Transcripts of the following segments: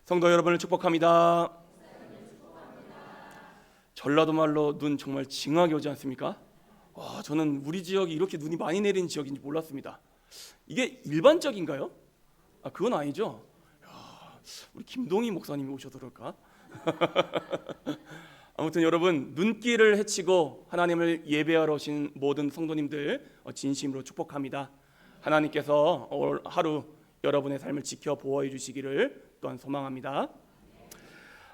성도 여러분을 축복합니다. 전라도 말로 눈 정말 징하게 오지 않습니까? 저는 우리 지역이 이렇게 눈이 많이 내리는 지역인지 몰랐습니다. 이게 일반적인가요? 그건 아니죠. 우리 김동희 목사님이 오셔서 그럴까? 아무튼 여러분, 눈길을 헤치고 하나님을 예배하러 오신 모든 성도님들 진심으로 축복합니다. 하나님께서 올 하루 여러분의 삶을 지켜 보호해 주시기를 또한 소망합니다.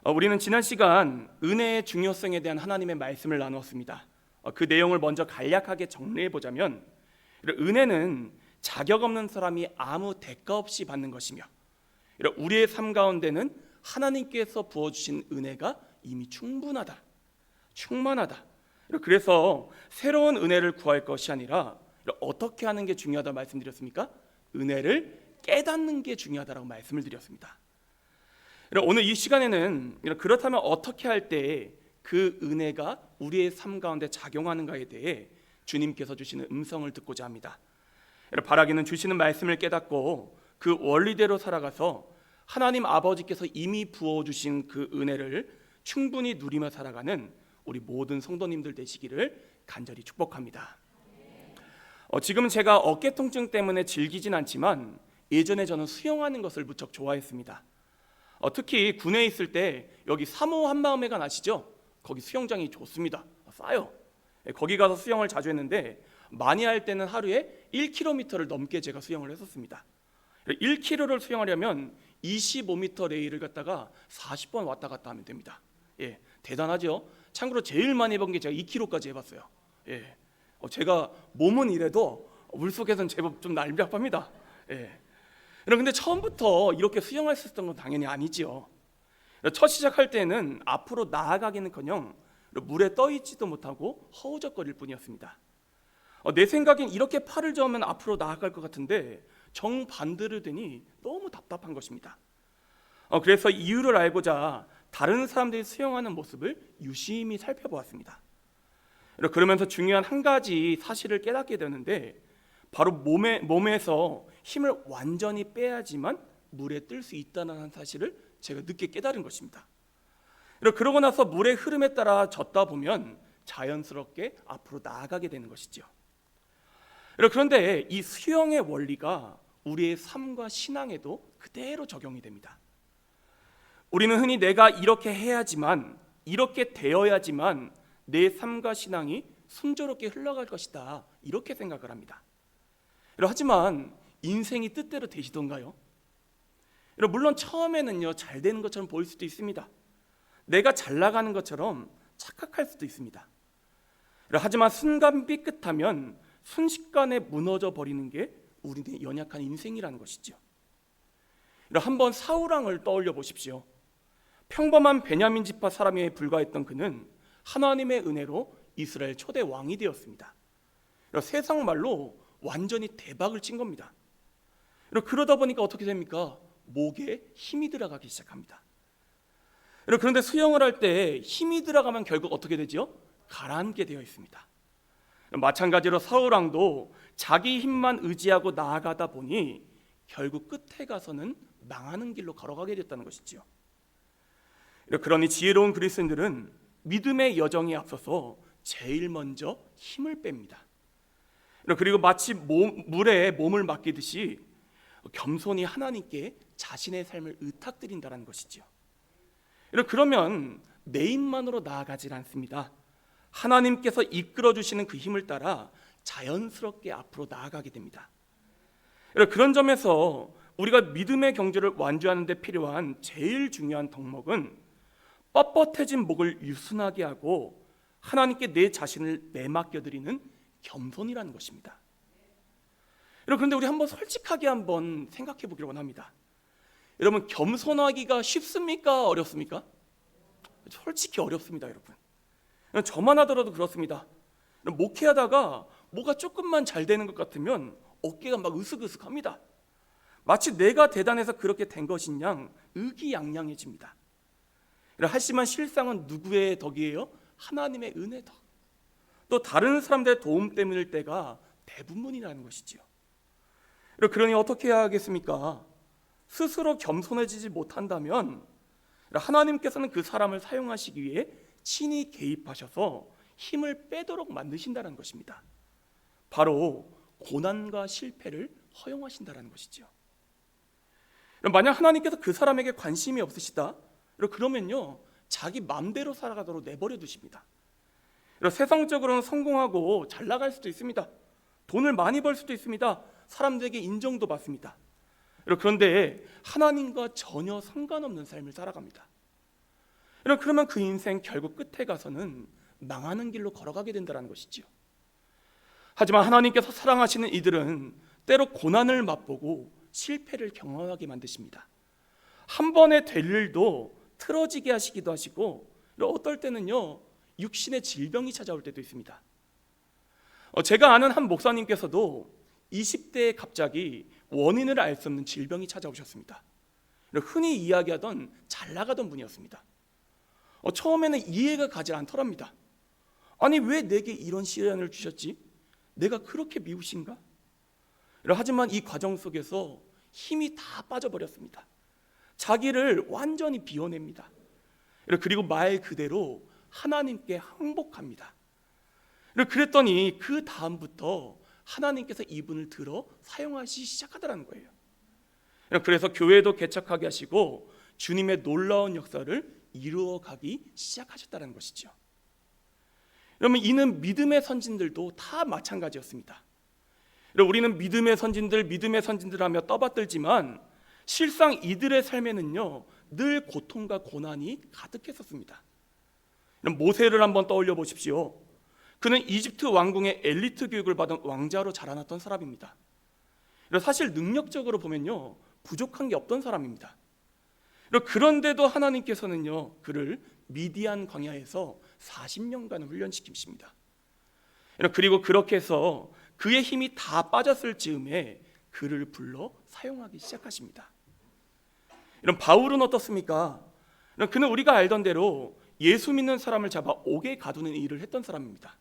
우리는 지난 시간 은혜의 중요성에 대한 하나님의 말씀을 나누었습니다. 그 내용을 먼저 간략하게 정리해 보자면, 은혜는 자격 없는 사람이 아무 대가 없이 받는 것이며, 우리의 삶 가운데는 하나님께서 부어주신 은혜가 이미 충분하다, 충만하다. 그래서 새로운 은혜를 구할 것이 아니라 어떻게 하는 게 중요하다 말씀드렸습니까? 은혜를 깨닫는 게 중요하다라고 말씀을 드렸습니다. 오늘 이 시간에는 그렇다면 어떻게 할 때 그 은혜가 우리의 삶 가운데 작용하는가에 대해 주님께서 주시는 음성을 듣고자 합니다. 바라기는 주시는 말씀을 깨닫고 그 원리대로 살아가서 하나님 아버지께서 이미 부어주신 그 은혜를 충분히 누리며 살아가는 우리 모든 성도님들 되시기를 간절히 축복합니다. 지금 제가 어깨 통증 때문에 즐기진 않지만 예전에 저는 수영하는 것을 무척 좋아했습니다. 특히 군에 있을 때 여기 3호 한마음회관 아시죠? 거기 수영장이 좋습니다. 싸요. 거기 가서 수영을 자주 했는데 많이 할 때는 하루에 1km를 넘게 제가 수영을 했었습니다. 1km를 수영하려면 25m 레일을 갖다가 40번 왔다 갔다 하면 됩니다. 대단하죠? 참고로 제일 많이 해본 게 제가 2km까지 해봤어요. 제가 몸은 이래도 물속에서는 제법 좀 날렵합니다. 근데 처음부터 이렇게 수영할 수 있었던 건 당연히 아니지요. 첫 시작할 때는 앞으로 나아가기는커녕 물에 떠 있지도 못하고 허우적거릴 뿐이었습니다. 내 생각엔 이렇게 팔을 저으면 앞으로 나아갈 것 같은데 정반대로 되니 너무 답답한 것입니다. 그래서 이유를 알고자 다른 사람들이 수영하는 모습을 유심히 살펴보았습니다. 그러면서 중요한 한 가지 사실을 깨닫게 되는데, 바로 몸에서 힘을 완전히 빼야지만 물에 뜰 수 있다는 사실을 제가 늦게 깨달은 것입니다. 그러고 나서 물의 흐름에 따라 젖다 보면 자연스럽게 앞으로 나아가게 되는 것이죠. 그런데 이 수영의 원리가 우리의 삶과 신앙에도 그대로 적용이 됩니다. 우리는 흔히 내가 이렇게 해야지만, 이렇게 되어야지만 내 삶과 신앙이 순조롭게 흘러갈 것이다, 이렇게 생각을 합니다. 하지만 인생이 뜻대로 되시던가요? 물론 처음에는요, 잘 되는 것처럼 보일 수도 있습니다. 내가 잘 나가는 것처럼 착각할 수도 있습니다. 하지만 순간 삐끗하면 순식간에 무너져 버리는 게 우리의 연약한 인생이라는 것이죠. 한번 사울왕을 떠올려 보십시오. 평범한 베냐민 지파 사람에 불과했던 그는 하나님의 은혜로 이스라엘 초대 왕이 되었습니다. 세상 말로 완전히 대박을 친 겁니다. 그러다 보니까 어떻게 됩니까? 목에 힘이 들어가기 시작합니다. 그런데 수영을 할 때 힘이 들어가면 결국 어떻게 되죠? 가라앉게 되어 있습니다. 마찬가지로 사울왕도 자기 힘만 의지하고 나아가다 보니 결국 끝에 가서는 망하는 길로 걸어가게 됐다는 것이지요. 그러니 지혜로운 그리스도인들은 믿음의 여정에 앞서서 제일 먼저 힘을 뺍니다. 그리고 마치 물에 몸을 맡기듯이 겸손히 하나님께 자신의 삶을 의탁드린다는 것이죠. 그러면 내 힘만으로 나아가질 않습니다. 하나님께서 이끌어 주시는 그 힘을 따라 자연스럽게 앞으로 나아가게 됩니다. 그런 점에서 우리가 믿음의 경주를 완주하는 데 필요한 제일 중요한 덕목은 뻣뻣해진 목을 유순하게 하고 하나님께 내 자신을 내맡겨드리는 겸손이라는 것입니다. 그런데 우리 한번 솔직하게 한번 생각해 보기를 원합니다. 여러분, 겸손하기가 쉽습니까? 어렵습니까? 솔직히 어렵습니다, 여러분. 저만 하더라도 그렇습니다. 목회하다가 뭐가 조금만 잘 되는 것 같으면 어깨가 막 으쓱으쓱합니다. 마치 내가 대단해서 그렇게 된 것인 양 의기양양해집니다. 하지만 실상은 누구의 덕이에요? 하나님의 은혜 덕. 또 다른 사람들의 도움 때문일 때가 대부분이라는 것이지요. 그러니 어떻게 해야 하겠습니까? 스스로 겸손해지지 못한다면 하나님께서는 그 사람을 사용하시기 위해 친히 개입하셔서 힘을 빼도록 만드신다는 것입니다. 바로 고난과 실패를 허용하신다는 것이죠. 만약 하나님께서 그 사람에게 관심이 없으시다 그러면요 자기 마음대로 살아가도록 내버려 두십니다. 세상적으로는 성공하고 잘 나갈 수도 있습니다. 돈을 많이 벌 수도 있습니다. 사람들에게 인정도 받습니다. 그런데 하나님과 전혀 상관없는 삶을 살아갑니다. 그러면 그 인생 결국 끝에 가서는 망하는 길로 걸어가게 된다는 것이죠. 하지만 하나님께서 사랑하시는 이들은 때로 고난을 맛보고 실패를 경험하게 만드십니다. 한 번에 될 일도 틀어지게 하시기도 하시고 어떨 때는요 육신의 질병이 찾아올 때도 있습니다. 제가 아는 한 목사님께서도 20대에 갑자기 원인을 알 수 없는 질병이 찾아오셨습니다. 흔히 이야기하던 잘 나가던 분이었습니다. 처음에는 이해가 가지 않더랍니다. 아니 왜 내게 이런 시련을 주셨지? 내가 그렇게 미우신가? 하지만 이 과정 속에서 힘이 다 빠져버렸습니다. 자기를 완전히 비워냅니다. 그리고 말 그대로 하나님께 항복합니다. 그랬더니 그 다음부터 하나님께서 이분을 들어 사용하시기 시작하더라는 거예요. 그래서 교회도 개척하게 하시고 주님의 놀라운 역사를 이루어가기 시작하셨다는 것이죠. 그러면 이는 믿음의 선진들도 다 마찬가지였습니다. 우리는 믿음의 선진들 하며 떠받들지만 실상 이들의 삶에는요 늘 고통과 고난이 가득했었습니다. 모세를 한번 떠올려 보십시오. 그는 이집트 왕궁의 엘리트 교육을 받은 왕자로 자라났던 사람입니다. 사실 능력적으로 보면요 부족한 게 없던 사람입니다. 그런데도 하나님께서는요 그를 미디안 광야에서 40년간 훈련시키십니다. 그리고 그렇게 해서 그의 힘이 다 빠졌을 즈음에 그를 불러 사용하기 시작하십니다. 이런 바울은 어떻습니까? 그는 우리가 알던 대로 예수 믿는 사람을 잡아 옥에 가두는 일을 했던 사람입니다.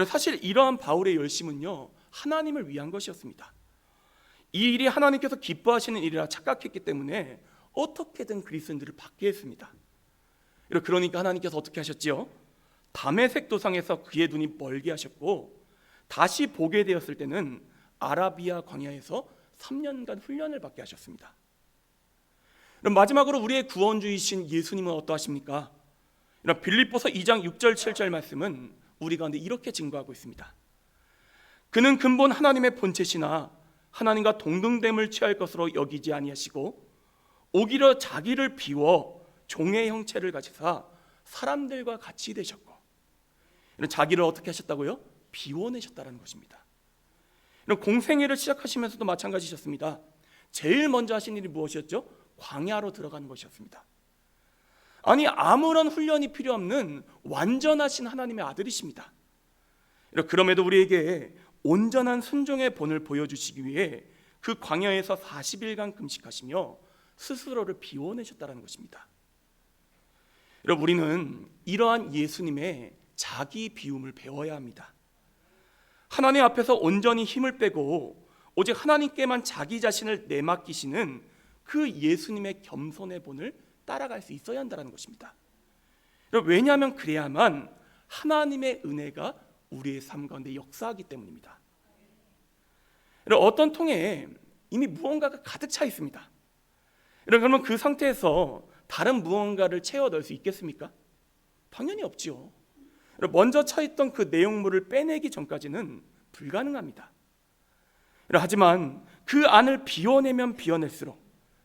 사실 이러한 바울의 열심은요 하나님을 위한 것이었습니다. 이 일이 하나님께서 기뻐하시는 일이라 착각했기 때문에 어떻게든 그리스도인들을 받게 했습니다. 그러니까 하나님께서 어떻게 하셨지요? 다메섹 도상에서 그의 눈이 멀게 하셨고 다시 보게 되었을 때는 아라비아 광야에서 3년간 훈련을 받게 하셨습니다. 그럼 마지막으로 우리의 구원주이신 예수님은 어떠하십니까? 빌립보서 2장 6절 7절 말씀은 우리 가운데 이렇게 증거하고 있습니다. 그는 근본 하나님의 본체시나 하나님과 동등됨을 취할 것으로 여기지 아니하시고 오히려 자기를 비워 종의 형체를 가지사 사람들과 같이 되셨고, 자기를 어떻게 하셨다고요? 비워내셨다는 것입니다. 공생애를 시작하시면서도 마찬가지셨습니다. 제일 먼저 하신 일이 무엇이었죠? 광야로 들어가는 것이었습니다. 아니 아무런 훈련이 필요 없는 완전하신 하나님의 아들이십니다. 그럼에도 우리에게 온전한 순종의 본을 보여주시기 위해 그 광야에서 40일간 금식하시며 스스로를 비워내셨다는 것입니다. 여러분 우리는 이러한 예수님의 자기 비움을 배워야 합니다. 하나님 앞에서 온전히 힘을 빼고 오직 하나님께만 자기 자신을 내맡기시는 그 예수님의 겸손의 본을 따라갈 수 있어야 한다는 것입니다. 왜냐하면 그래야만 하나님의 은혜가 우리의 삶 가운데 역사하기 때문입니다. 어떤 통에 이미 무언가가 가득 차 있습니다. 그러면 그 상태에서 다른 무언가를 채워 넣을 수 있겠습니까? 당연히 없지요. 먼저 차 있던 그 내용물을 빼내기 전까지는 불가능합니다. 하지만 그 안을 비워내면 비워낼수록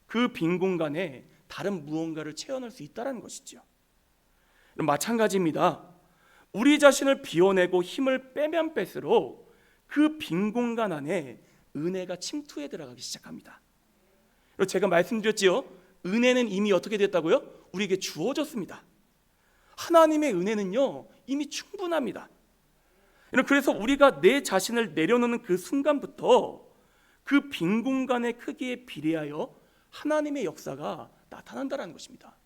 그 빈 공간에 다른 무언가를 채워 넣을 수 있다는 것이죠. 마찬가지입니다. 우리 자신을 비워내고 힘을 빼면 뺄수록 그 빈 공간 안에 은혜가 침투해 들어가기 시작합니다. 제가 말씀드렸지요. 은혜는 이미 어떻게 됐다고요? 우리에게 주어졌습니다. 하나님의 은혜는요 이미 충분합니다. 그래서 우리가 내 자신을 내려놓는 그 순간부터 그 빈 공간의 크기에 비례하여 하나님의 역사가 나타난다는 것입니다.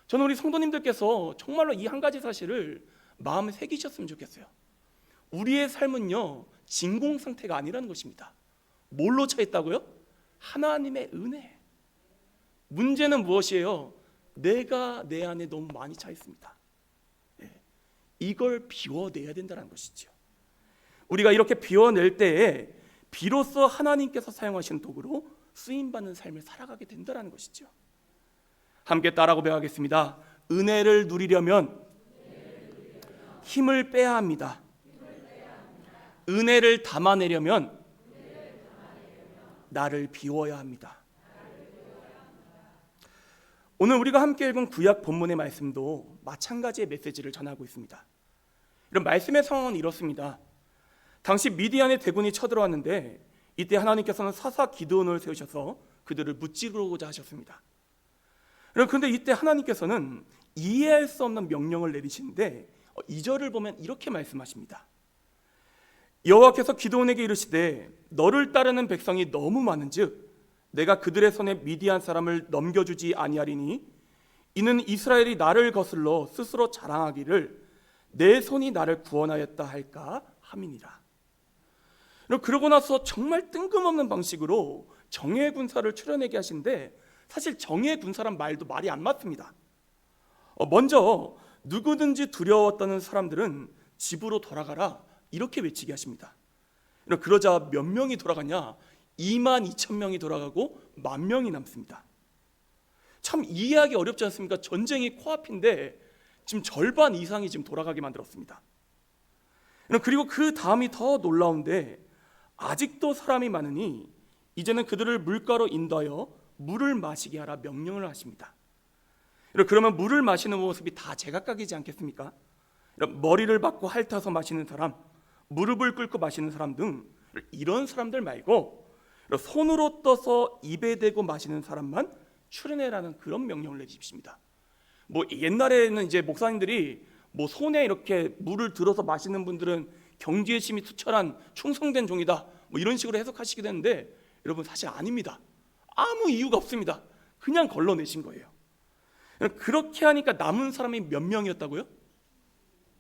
저는 우리 성도님들께서 정말로 이 한 가지 사실을 마음에 새기셨으면 좋겠어요. 우리의 삶은요 진공 상태가 아니라는 것입니다. 뭘로 차 있다고요? 하나님의 은혜. 문제는 무엇이에요? 내가 내 안에 너무 많이 차 있습니다. 이걸 비워내야 된다는 것이죠. 우리가 이렇게 비워낼 때에 비로소 하나님께서 사용하시는 도구로 쓰임받는 삶을 살아가게 된다는 것이죠. 함께 따라 고백하겠습니다. 은혜를 누리려면 힘을 빼야 합니다. 은혜를 담아내려면 나를 비워야 합니다. 오늘 우리가 함께 읽은 구약 본문의 말씀도 마찬가지의 메시지를 전하고 있습니다. 이런 말씀의 상황은 이렇습니다. 당시 미디안의 대군이 쳐들어왔는데 이때 하나님께서는 사사 기드온을 세우셔서 그들을 무찌르고자 하셨습니다. 그런데 이때 하나님께서는 이해할 수 없는 명령을 내리시는데 2절을 보면 이렇게 말씀하십니다. 여호와께서 기드온에게 이르시되 너를 따르는 백성이 너무 많은즉 내가 그들의 손에 미디안 사람을 넘겨주지 아니하리니 이는 이스라엘이 나를 거슬러 스스로 자랑하기를 내 손이 나를 구원하였다 할까 함이니라. 그러고 나서 정말 뜬금없는 방식으로 정예 군사를 출현하게 하신데 사실 정예 군사란 말도 말이 안 맞습니다. 먼저 누구든지 두려웠다는 사람들은 집으로 돌아가라 이렇게 외치게 하십니다. 그러자 몇 명이 돌아가냐? 22,000명이 돌아가고 10,000명이 남습니다. 참 이해하기 어렵지 않습니까? 전쟁이 코앞인데 지금 절반 이상이 지금 돌아가게 만들었습니다. 그리고 그 다음이 더 놀라운데 아직도 사람이 많으니 이제는 그들을 물가로 인도하여 물을 마시게 하라 명령을 하십니다. 그러면 물을 마시는 모습이 다 제각각이지 않겠습니까? 머리를 박고 핥아서 마시는 사람, 무릎을 꿇고 마시는 사람 등 이런 사람들 말고 손으로 떠서 입에 대고 마시는 사람만 출연해라는 그런 명령을 내리십니다. 옛날에는 이제 목사님들이 손에 이렇게 물을 들어서 마시는 분들은 경계심이 투철한 충성된 종이다 이런 식으로 해석하시게 되는데 여러분 사실 아닙니다. 아무 이유가 없습니다. 그냥 걸러내신 거예요. 그렇게 하니까 남은 사람이 몇 명이었다고요?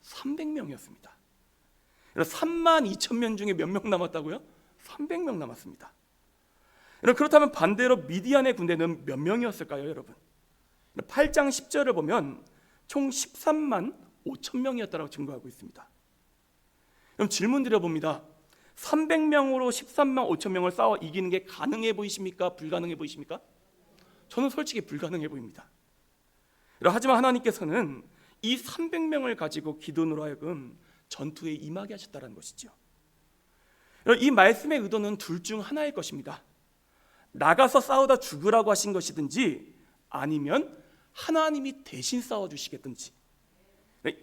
300명이었습니다. 32,000명 중에 몇 명 남았다고요? 300명 남았습니다. 그렇다면 반대로 미디안의 군대는 몇 명이었을까요, 여러분? 8장 10절을 보면 총 13만 5천 명이었다고 증거하고 있습니다. 그럼 질문 드려봅니다. 300명으로 13만 5천 명을 싸워 이기는 게 가능해 보이십니까? 불가능해 보이십니까? 저는 솔직히 불가능해 보입니다. 하지만 하나님께서는 이 300명을 가지고 기드온으로 하여금 전투에 임하게 하셨다는 것이죠. 이 말씀의 의도는 둘 중 하나일 것입니다. 나가서 싸우다 죽으라고 하신 것이든지 아니면 하나님이 대신 싸워주시겠든지.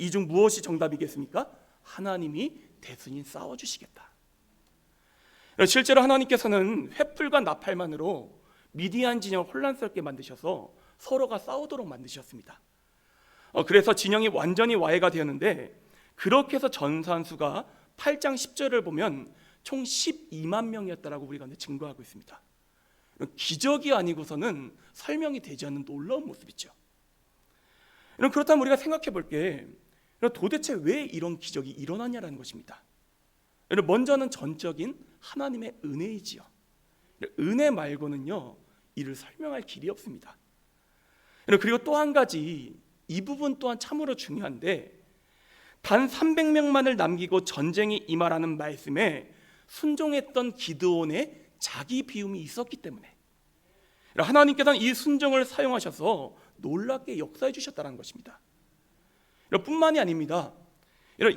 이 중 무엇이 정답이겠습니까? 하나님이 대신 싸워주시겠다. 실제로 하나님께서는 횃불과 나팔만으로 미디안 진영을 혼란스럽게 만드셔서 서로가 싸우도록 만드셨습니다. 그래서 진영이 완전히 와해가 되었는데 그렇게 해서 전사수가 8장 10절을 보면 총 12만 명이었다라고 우리가 증거하고 있습니다. 기적이 아니고서는 설명이 되지 않는 놀라운 모습이죠. 그렇다면 우리가 생각해 볼게 도대체 왜 이런 기적이 일어나냐라는 것입니다. 먼저는 전적인 하나님의 은혜이지요. 은혜 말고는요 이를 설명할 길이 없습니다. 그리고 또 한 가지 이 부분 또한 참으로 중요한데 단 300명만을 남기고 전쟁이 임하라는 말씀에 순종했던 기드온의 자기 비움이 있었기 때문에 하나님께서는 이 순종을 사용하셔서 놀랍게 역사해 주셨다는 것입니다. 뿐만이 아닙니다.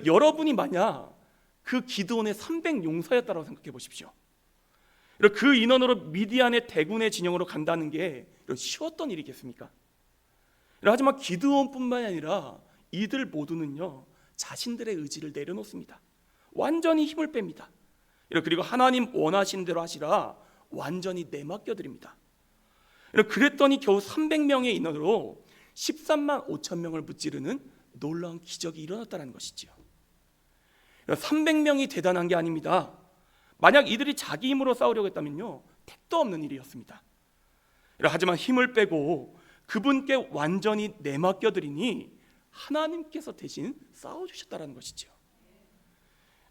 여러분이 만약 그 기드온의 300용사였다고 생각해 보십시오. 그 인원으로 미디안의 대군의 진영으로 간다는 게 쉬웠던 일이겠습니까? 하지만 기드온뿐만이 아니라 이들 모두는요 자신들의 의지를 내려놓습니다. 완전히 힘을 뺍니다. 그리고 하나님 원하신 대로 하시라 완전히 내맡겨 드립니다. 그랬더니 겨우 300명의 인원으로 13만 5천 명을 무찌르는 놀라운 기적이 일어났다는 것이죠. 300명이 대단한 게 아닙니다. 만약 이들이 자기 힘으로 싸우려고 했다면요 택도 없는 일이었습니다. 하지만 힘을 빼고 그분께 완전히 내맡겨 드리니 하나님께서 대신 싸워주셨다는 것이죠.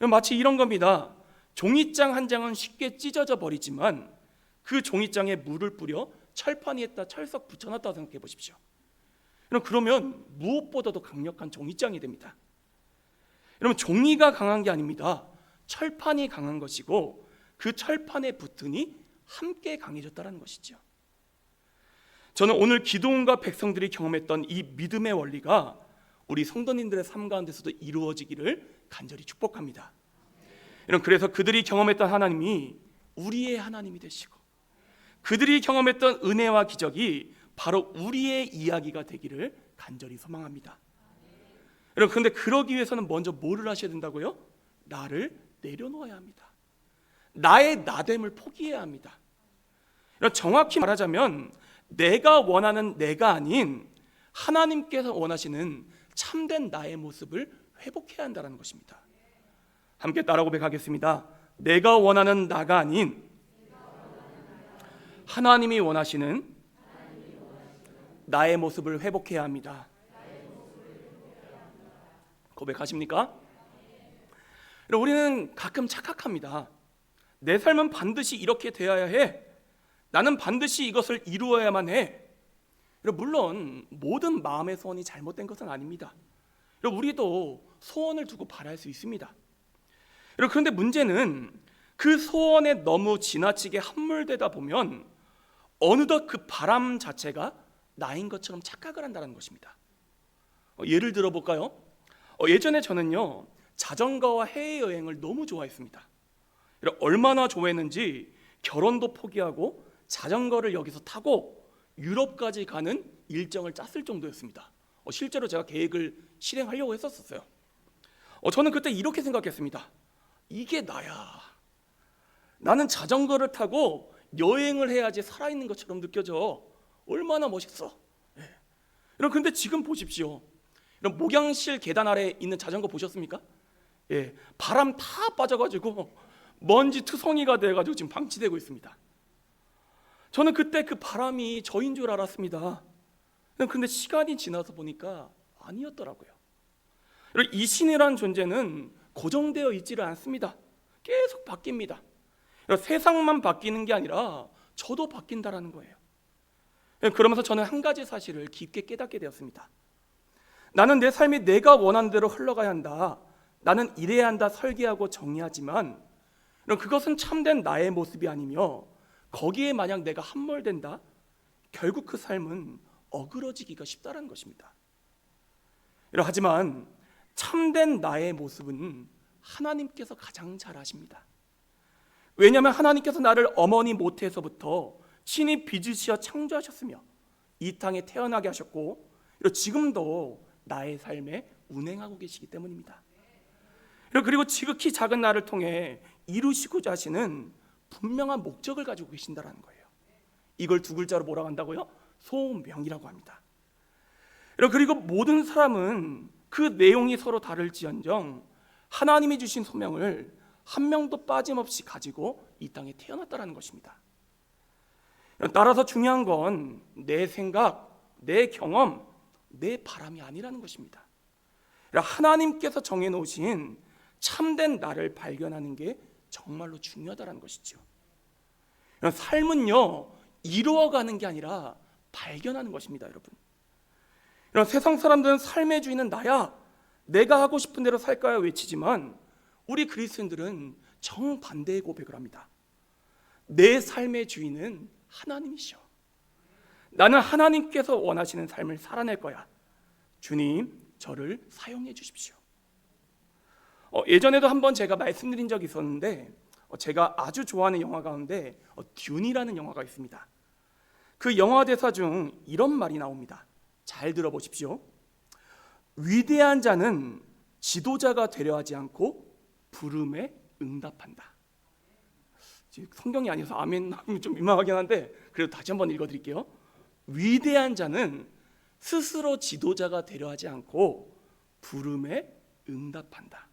마치 이런 겁니다. 종이장 한 장은 쉽게 찢어져 버리지만 그 종이장에 물을 뿌려 철판 위에다 철석 붙여놨다고 생각해 보십시오. 그러면 무엇보다도 강력한 종이장이 됩니다. 여러분, 종이가 강한 게 아닙니다. 철판이 강한 것이고 그 철판에 붙으니 함께 강해졌다는 것이죠. 저는 오늘 기도원과 백성들이 경험했던 이 믿음의 원리가 우리 성도님들의 삶 가운데서도 이루어지기를 간절히 축복합니다. 여러분, 그래서 그들이 경험했던 하나님이 우리의 하나님이 되시고 그들이 경험했던 은혜와 기적이 바로 우리의 이야기가 되기를 간절히 소망합니다. 여러분, 그런데 그러기 위해서는 먼저 뭐를 하셔야 된다고요? 나를 내려놓아야 합니다. 나의 나됨을 포기해야 합니다. 여러분, 정확히 말하자면 내가 원하는 내가 아닌 하나님께서 원하시는 참된 나의 모습을 회복해야 한다는 것입니다. 함께 따라 고백하겠습니다. 내가 원하는 나가 아닌 하나님이 원하시는 나의 모습을 회복해야 합니다. 고백하십니까? 우리는 가끔 착각합니다. 내 삶은 반드시 이렇게 되어야 해. 나는 반드시 이것을 이루어야만 해. 물론 모든 마음의 소원이 잘못된 것은 아닙니다. 우리도 소원을 두고 바랄 수 있습니다. 그런데 문제는 그 소원에 너무 지나치게 함몰되다 보면 어느덧 그 바람 자체가 나인 것처럼 착각을 한다는 것입니다. 예를 들어 볼까요? 예전에 저는요, 자전거와 해외여행을 너무 좋아했습니다. 얼마나 좋아했는지 결혼도 포기하고 자전거를 여기서 타고 유럽까지 가는 일정을 짰을 정도였습니다. 실제로 제가 계획을 실행하려고 했었어요. 저는 그때 이렇게 생각했습니다. 이게 나야. 나는 자전거를 타고 여행을 해야지 살아있는 것처럼 느껴져. 얼마나 멋있어. 그런데 지금 보십시오. 목양실 계단 아래 있는 자전거 보셨습니까? 바람 다 빠져가지고 먼지 투성이가 돼가지고 지금 방치되고 있습니다. 저는 그때 그 바람이 저인 줄 알았습니다. 그런데 시간이 지나서 보니까 아니었더라고요. 이 신이라는 존재는 고정되어 있지를 않습니다. 계속 바뀝니다. 세상만 바뀌는 게 아니라 저도 바뀐다라는 거예요. 그러면서 저는 한 가지 사실을 깊게 깨닫게 되었습니다. 나는 내 삶이 내가 원하는 대로 흘러가야 한다. 나는 이래야 한다 설계하고 정의하지만 그것은 참된 나의 모습이 아니며 거기에 만약 내가 함몰된다, 결국 그 삶은 어그러지기가 쉽다는 것입니다. 하지만 참된 나의 모습은 하나님께서 가장 잘 아십니다. 왜냐하면 하나님께서 나를 어머니 모태에서부터 친히 빚으시어 창조하셨으며 이 땅에 태어나게 하셨고 지금도 나의 삶에 운행하고 계시기 때문입니다. 그리고 지극히 작은 나를 통해 이루시고자 하시는 분명한 목적을 가지고 계신다는 거예요. 이걸 두 글자로 뭐라고 한다고요? 소명이라고 합니다. 그리고 모든 사람은 그 내용이 서로 다를지언정 하나님이 주신 소명을 한 명도 빠짐없이 가지고 이 땅에 태어났다는 것입니다. 따라서 중요한 건 내 생각, 내 경험, 내 바람이 아니라는 것입니다. 하나님께서 정해놓으신 참된 나를 발견하는 게 정말로 중요하다는 것이죠. 삶은요, 이루어가는 게 아니라 발견하는 것입니다, 여러분. 세상 사람들은 삶의 주인은 나야, 내가 하고 싶은 대로 살 거야 외치지만 우리 그리스도인들은 정반대의 고백을 합니다. 내 삶의 주인은 하나님이시오. 나는 하나님께서 원하시는 삶을 살아낼 거야. 주님, 저를 사용해 주십시오. 예전에도 한번 제가 말씀드린 적이 있었는데 제가 아주 좋아하는 영화 가운데 듄이라는 영화가 있습니다. 그 영화 대사 중 이런 말이 나옵니다. 잘 들어보십시오. 위대한 자는 지도자가 되려 하지 않고 부름에 응답한다. 성경이 아니어서 아멘 하면 좀 민망하긴 한데 그래도 다시 한번 읽어드릴게요. 위대한 자는 스스로 지도자가 되려 하지 않고 부름에 응답한다.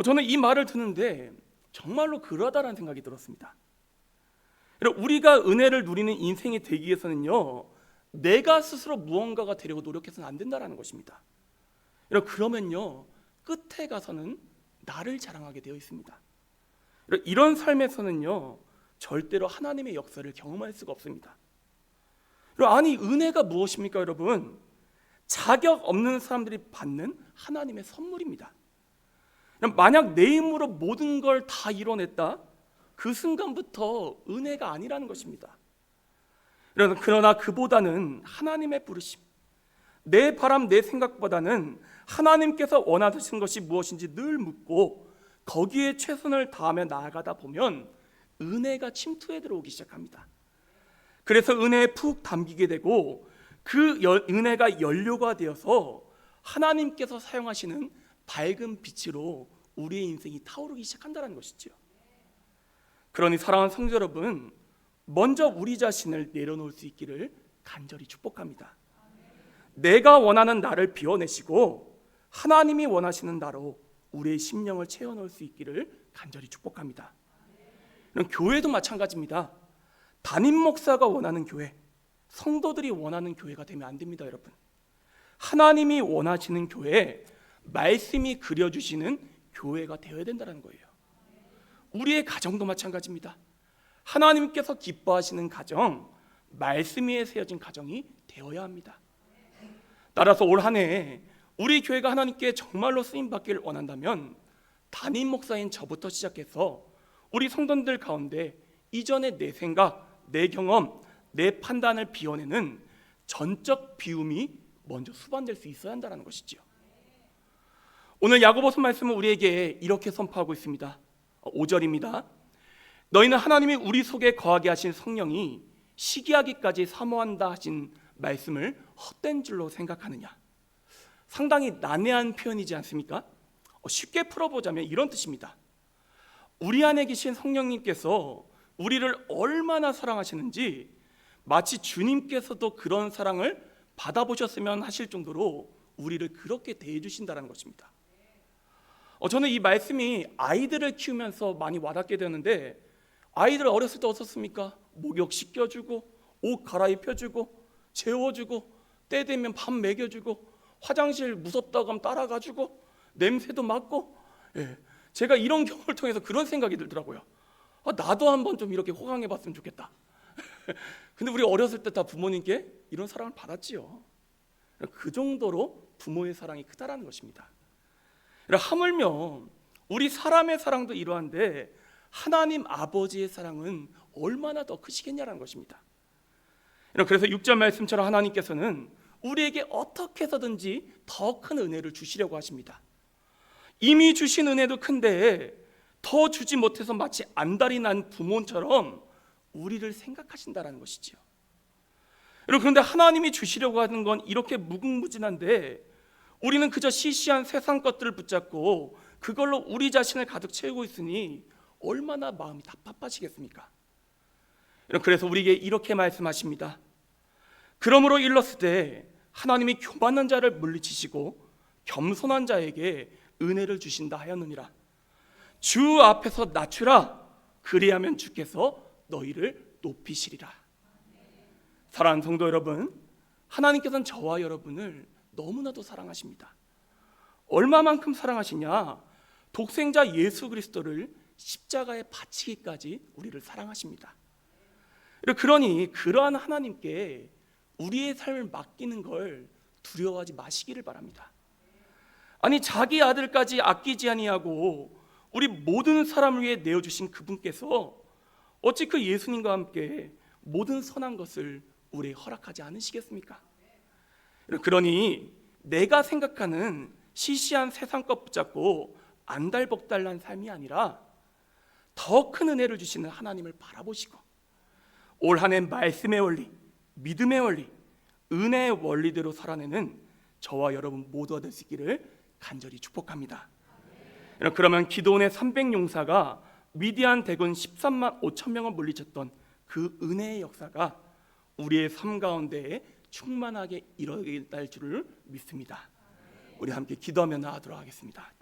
저는 이 말을 듣는데 정말로 그러하다라는 생각이 들었습니다. 우리가 은혜를 누리는 인생이 되기 위해서는요, 내가 스스로 무언가가 되려고 노력해서는 안 된다는 것입니다. 그러면요, 끝에 가서는 나를 자랑하게 되어 있습니다. 이런 삶에서는요, 절대로 하나님의 역사를 경험할 수가 없습니다. 아니, 은혜가 무엇입니까, 여러분? 자격 없는 사람들이 받는 하나님의 선물입니다. 만약 내 힘으로 모든 걸 다 이뤄냈다, 그 순간부터 은혜가 아니라는 것입니다. 그러나 그보다는 하나님의 부르심, 내 바람, 내 생각보다는 하나님께서 원하시는 것이 무엇인지 늘 묻고 거기에 최선을 다하며 나아가다 보면 은혜가 침투해 들어오기 시작합니다. 그래서 은혜에 푹 담기게 되고 그 은혜가 연료가 되어서 하나님께서 사용하시는 밝은 빛으로 우리의 인생이 타오르기 시작한다는 것이죠. 그러니 사랑하는 성도 여러분, 먼저 우리 자신을 내려놓을 수 있기를 간절히 축복합니다. 내가 원하는 나를 비워내시고 하나님이 원하시는 나로 우리의 심령을 채워넣을 수 있기를 간절히 축복합니다. 교회도 마찬가지입니다. 담임 목사가 원하는 교회, 성도들이 원하는 교회가 되면 안 됩니다, 여러분. 하나님이 원하시는 교회, 말씀이 그려주시는 교회가 되어야 된다는 거예요. 우리의 가정도 마찬가지입니다. 하나님께서 기뻐하시는 가정, 말씀 위에 세워진 가정이 되어야 합니다. 따라서 올 한 해 우리 교회가 하나님께 정말로 쓰임받기를 원한다면 담임 목사인 저부터 시작해서 우리 성도들 가운데 이전의 내 생각, 내 경험, 내 판단을 비워내는 전적 비움이 먼저 수반될 수 있어야 한다는 것이죠. 오늘 야고보서 말씀은 우리에게 이렇게 선포하고 있습니다. 5절입니다. 너희는 하나님이 우리 속에 거하게 하신 성령이 시기하기까지 사모한다 하신 말씀을 헛된 줄로 생각하느냐. 상당히 난해한 표현이지 않습니까? 쉽게 풀어보자면 이런 뜻입니다. 우리 안에 계신 성령님께서 우리를 얼마나 사랑하시는지 마치 주님께서도 그런 사랑을 받아보셨으면 하실 정도로 우리를 그렇게 대해주신다는 것입니다. 저는 이 말씀이 아이들을 키우면서 많이 와닿게 되는데, 아이들 어렸을 때 어떻습니까? 목욕 시켜주고 옷 갈아입혀주고 재워주고 때 되면 밥 먹여주고 화장실 무섭다고 하면 따라가지고 냄새도 맡고. 제가 이런 경험을 통해서 그런 생각이 들더라고요. 나도 한번 좀 이렇게 호강해봤으면 좋겠다. 근데 우리 어렸을 때 다 부모님께 이런 사랑을 받았지요. 그 정도로 부모의 사랑이 크다라는 것입니다. 하물며 우리 사람의 사랑도 이러한데 하나님 아버지의 사랑은 얼마나 더 크시겠냐라는 것입니다. 그래서 6절 말씀처럼 하나님께서는 우리에게 어떻게 해서든지 더 큰 은혜를 주시려고 하십니다. 이미 주신 은혜도 큰데 더 주지 못해서 마치 안달이 난 부모처럼 우리를 생각하신다는 것이지요. 그런데 하나님이 주시려고 하는 건 이렇게 무궁무진한데 우리는 그저 시시한 세상 것들을 붙잡고 그걸로 우리 자신을 가득 채우고 있으니 얼마나 마음이 답답하시겠습니까? 그래서 우리에게 이렇게 말씀하십니다. 그러므로 일렀을 때 하나님이 교만한 자를 물리치시고 겸손한 자에게 은혜를 주신다 하였느니라. 주 앞에서 낮추라. 그리하면 주께서 너희를 높이시리라. 사랑하는 성도 여러분, 하나님께서는 저와 여러분을 너무나도 사랑하십니다. 얼마만큼 사랑하시냐? 독생자 예수 그리스도를 십자가에 바치기까지 우리를 사랑하십니다. 그러니 그러한 하나님께 우리의 삶을 맡기는 걸 두려워하지 마시기를 바랍니다. 아니, 자기 아들까지 아끼지 아니하고 우리 모든 사람을 위해 내어주신 그분께서 어찌 그 예수님과 함께 모든 선한 것을 우리에게 허락하지 않으시겠습니까? 그러니 내가 생각하는 시시한 세상 것 붙잡고 안달복달난 삶이 아니라 더 큰 은혜를 주시는 하나님을 바라보시고 올 한 해 말씀의 원리, 믿음의 원리, 은혜의 원리대로 살아내는 저와 여러분 모두가 될 수 있기를 간절히 축복합니다. 그러면 기드온의 300용사가 미디안 대군 13만 5천 명을 물리쳤던 그 은혜의 역사가 우리의 삶 가운데에 충만하게 일어날 줄을 믿습니다. 우리 함께 기도하며 나아가도록 하겠습니다.